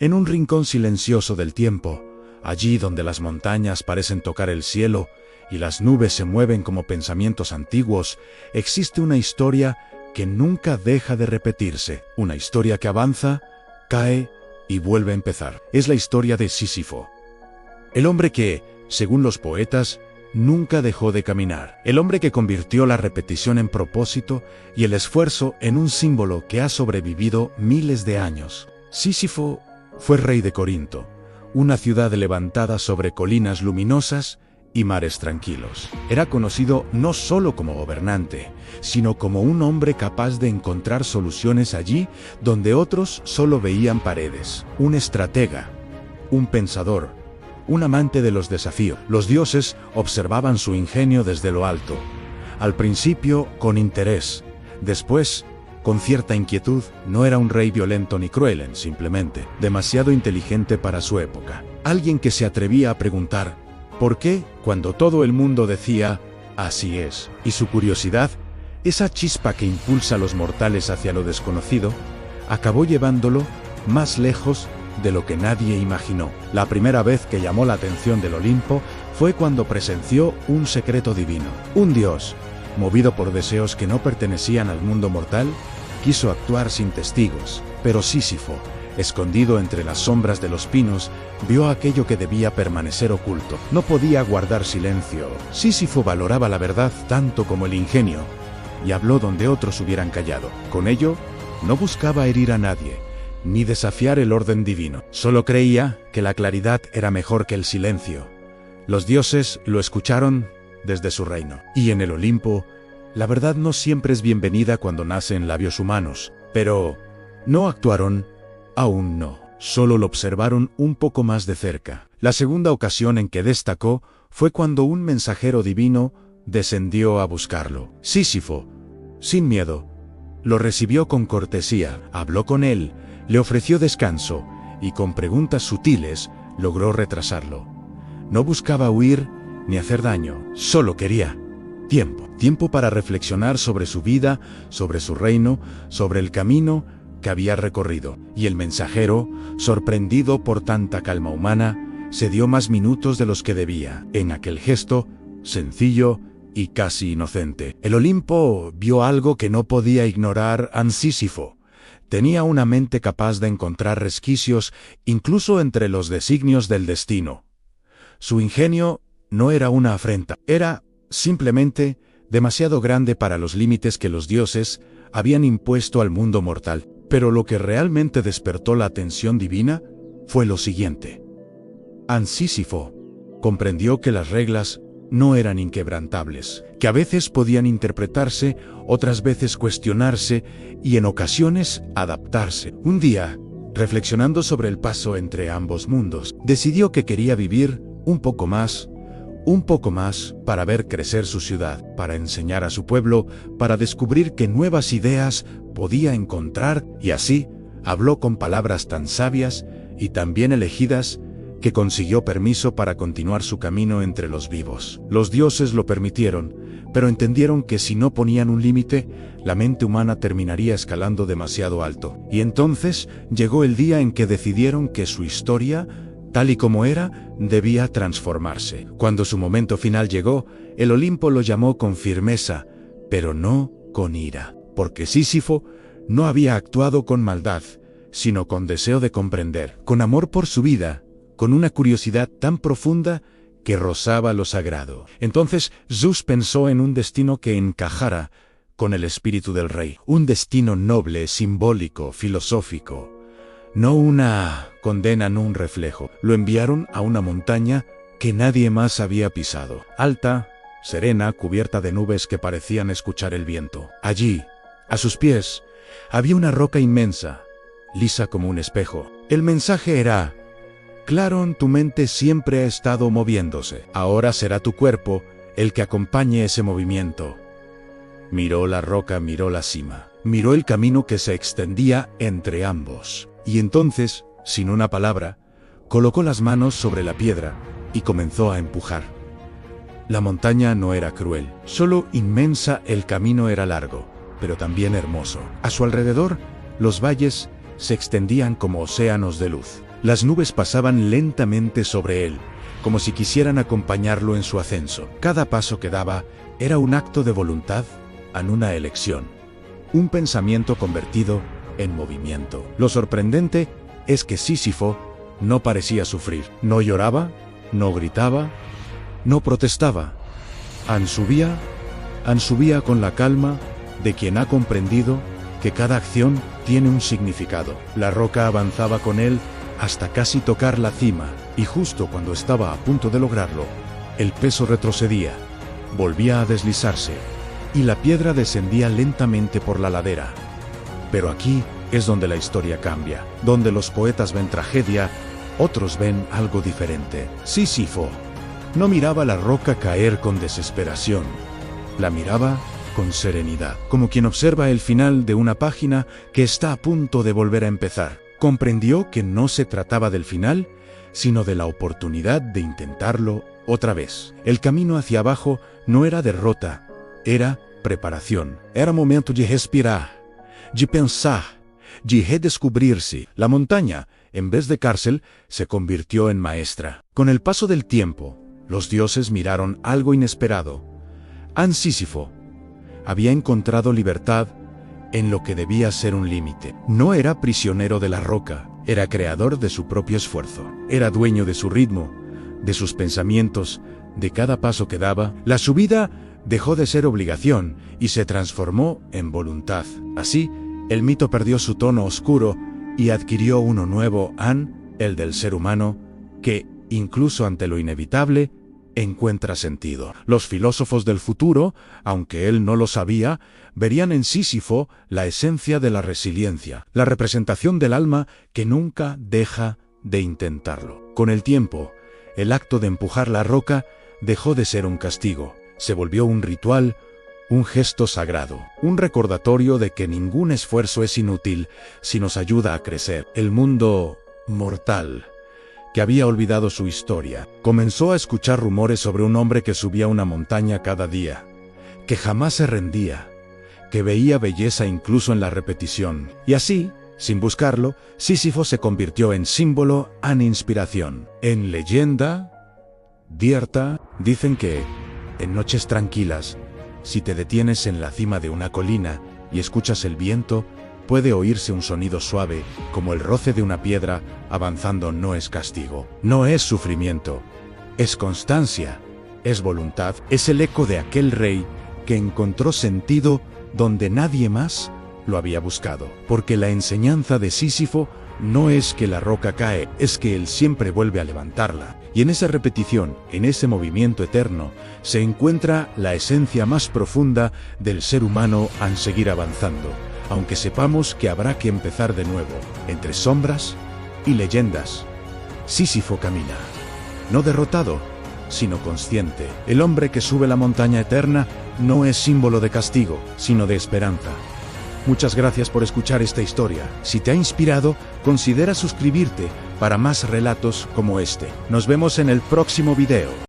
En un rincón silencioso del tiempo, allí donde las montañas parecen tocar el cielo y las nubes se mueven como pensamientos antiguos, existe una historia que nunca deja de repetirse. Una historia que avanza, cae y vuelve a empezar. Es la historia de Sísifo. El hombre que, según los poetas, nunca dejó de caminar. El hombre que convirtió la repetición en propósito y el esfuerzo en un símbolo que ha sobrevivido miles de años. Sísifo fue rey de Corinto, una ciudad levantada sobre colinas luminosas y mares tranquilos. Era conocido no solo como gobernante, sino como un hombre capaz de encontrar soluciones allí donde otros solo veían paredes. Un estratega, un pensador, un amante de los desafíos. Los dioses observaban su ingenio desde lo alto. Al principio, con interés. Después, con cierta inquietud. No era un rey violento ni cruel, simplemente demasiado inteligente para su época. Alguien que se atrevía a preguntar ¿por qué? Cuando todo el mundo decía así es. Y su curiosidad, esa chispa que impulsa a los mortales hacia lo desconocido, acabó llevándolo más lejos de lo que nadie imaginó. La primera vez que llamó la atención del Olimpo fue cuando presenció un secreto divino. Un dios, movido por deseos que no pertenecían al mundo mortal, quiso actuar sin testigos, pero Sísifo, escondido entre las sombras de los pinos, vio aquello que debía permanecer oculto. No podía guardar silencio. Sísifo valoraba la verdad tanto como el ingenio, y habló donde otros hubieran callado. Con ello, no buscaba herir a nadie, ni desafiar el orden divino. Solo creía que la claridad era mejor que el silencio. Los dioses lo escucharon desde su reino. Y en el Olimpo, la verdad no siempre es bienvenida cuando nace en labios humanos. Pero no actuaron, aún no. Solo lo observaron un poco más de cerca. La segunda ocasión en que destacó fue cuando un mensajero divino descendió a buscarlo. Sísifo, sin miedo, lo recibió con cortesía, habló con él, le ofreció descanso y con preguntas sutiles logró retrasarlo. No buscaba huir ni hacer daño, solo quería tiempo. Tiempo para reflexionar sobre su vida, sobre su reino, sobre el camino que había recorrido. Y el mensajero, sorprendido por tanta calma humana, se dio más minutos de los que debía. En aquel gesto, sencillo y casi inocente, el Olimpo vio algo que no podía ignorar en Sísifo. Tenía una mente capaz de encontrar resquicios incluso entre los designios del destino. Su ingenio no era una afrenta, era simplemente demasiado grande para los límites que los dioses habían impuesto al mundo mortal. Pero lo que realmente despertó la atención divina fue lo siguiente. Sísifo comprendió que las reglas no eran inquebrantables, que a veces podían interpretarse, otras veces cuestionarse y en ocasiones adaptarse. Un día, reflexionando sobre el paso entre ambos mundos, decidió que quería vivir un poco más para ver crecer su ciudad, para enseñar a su pueblo, para descubrir qué nuevas ideas podía encontrar, y así habló con palabras tan sabias y tan bien elegidas que consiguió permiso para continuar su camino entre los vivos. Los dioses lo permitieron, pero entendieron que si no ponían un límite, la mente humana terminaría escalando demasiado alto. Y entonces llegó el día en que decidieron que su historia, tal y como era, debía transformarse. Cuando su momento final llegó, el Olimpo lo llamó con firmeza, pero no con ira, porque Sísifo no había actuado con maldad, sino con deseo de comprender, con amor por su vida, con una curiosidad tan profunda que rozaba lo sagrado. Entonces Zeus pensó en un destino que encajara con el espíritu del rey, un destino noble, simbólico, filosófico. No una condena, no un reflejo. Lo enviaron a una montaña que nadie más había pisado. Alta, serena, cubierta de nubes que parecían escuchar el viento. Allí, a sus pies, había una roca inmensa, lisa como un espejo. El mensaje era: claro, tu mente siempre ha estado moviéndose. Ahora será tu cuerpo el que acompañe ese movimiento. Miró la roca, miró la cima, miró el camino que se extendía entre ambos. Y entonces, sin una palabra, colocó las manos sobre la piedra y comenzó a empujar. La montaña no era cruel, solo inmensa. El camino era largo, pero también hermoso. A su alrededor, los valles se extendían como océanos de luz. Las nubes pasaban lentamente sobre él, como si quisieran acompañarlo en su ascenso. Cada paso que daba era un acto de voluntad en una elección, un pensamiento convertido en movimiento. Lo sorprendente es que Sísifo no parecía sufrir. No lloraba, no gritaba, no protestaba. Subía con la calma de quien ha comprendido que cada acción tiene un significado. La roca avanzaba con él hasta casi tocar la cima, y justo cuando estaba a punto de lograrlo, el peso retrocedía, volvía a deslizarse, y la piedra descendía lentamente por la ladera. Pero aquí es donde la historia cambia, donde los poetas ven tragedia, otros ven algo diferente. Sísifo no miraba la roca caer con desesperación, la miraba con serenidad, como quien observa el final de una página que está a punto de volver a empezar. Comprendió que no se trataba del final, sino de la oportunidad de intentarlo otra vez. El camino hacia abajo no era derrota, era preparación. Era momento de respirar, de pensar, de redescubrirse. La montaña, en vez de cárcel, se convirtió en maestra. Con el paso del tiempo, los dioses miraron algo inesperado. Sísifo había encontrado libertad en lo que debía ser un límite. No era prisionero de la roca, era creador de su propio esfuerzo. Era dueño de su ritmo, de sus pensamientos, de cada paso que daba. La subida dejó de ser obligación y se transformó en voluntad. Así, el mito perdió su tono oscuro y adquirió uno nuevo, el del ser humano, que, incluso ante lo inevitable, encuentra sentido. Los filósofos del futuro, aunque él no lo sabía, verían en Sísifo la esencia de la resiliencia, la representación del alma que nunca deja de intentarlo. Con el tiempo, el acto de empujar la roca dejó de ser un castigo, se volvió un ritual, un gesto sagrado, un recordatorio de que ningún esfuerzo es inútil si nos ayuda a crecer. El mundo mortal, que había olvidado su historia, comenzó a escuchar rumores sobre un hombre que subía una montaña cada día, que jamás se rendía, que veía belleza incluso en la repetición. Y así, sin buscarlo, Sísifo se convirtió en símbolo, en inspiración, en leyenda. Dicen que, en noches tranquilas, si te detienes en la cima de una colina y escuchas el viento, puede oírse un sonido suave, como el roce de una piedra. Avanzando no es castigo, no es sufrimiento, es constancia, es voluntad, es el eco de aquel rey que encontró sentido donde nadie más lo había buscado. Porque la enseñanza de Sísifo no es que la roca cae, es que él siempre vuelve a levantarla. Y en esa repetición, en ese movimiento eterno, se encuentra la esencia más profunda del ser humano en seguir avanzando, aunque sepamos que habrá que empezar de nuevo, entre sombras y leyendas. Sísifo camina, no derrotado, sino consciente. El hombre que sube la montaña eterna no es símbolo de castigo, sino de esperanza. Muchas gracias por escuchar esta historia. Si te ha inspirado, considera suscribirte para más relatos como este. Nos vemos en el próximo video.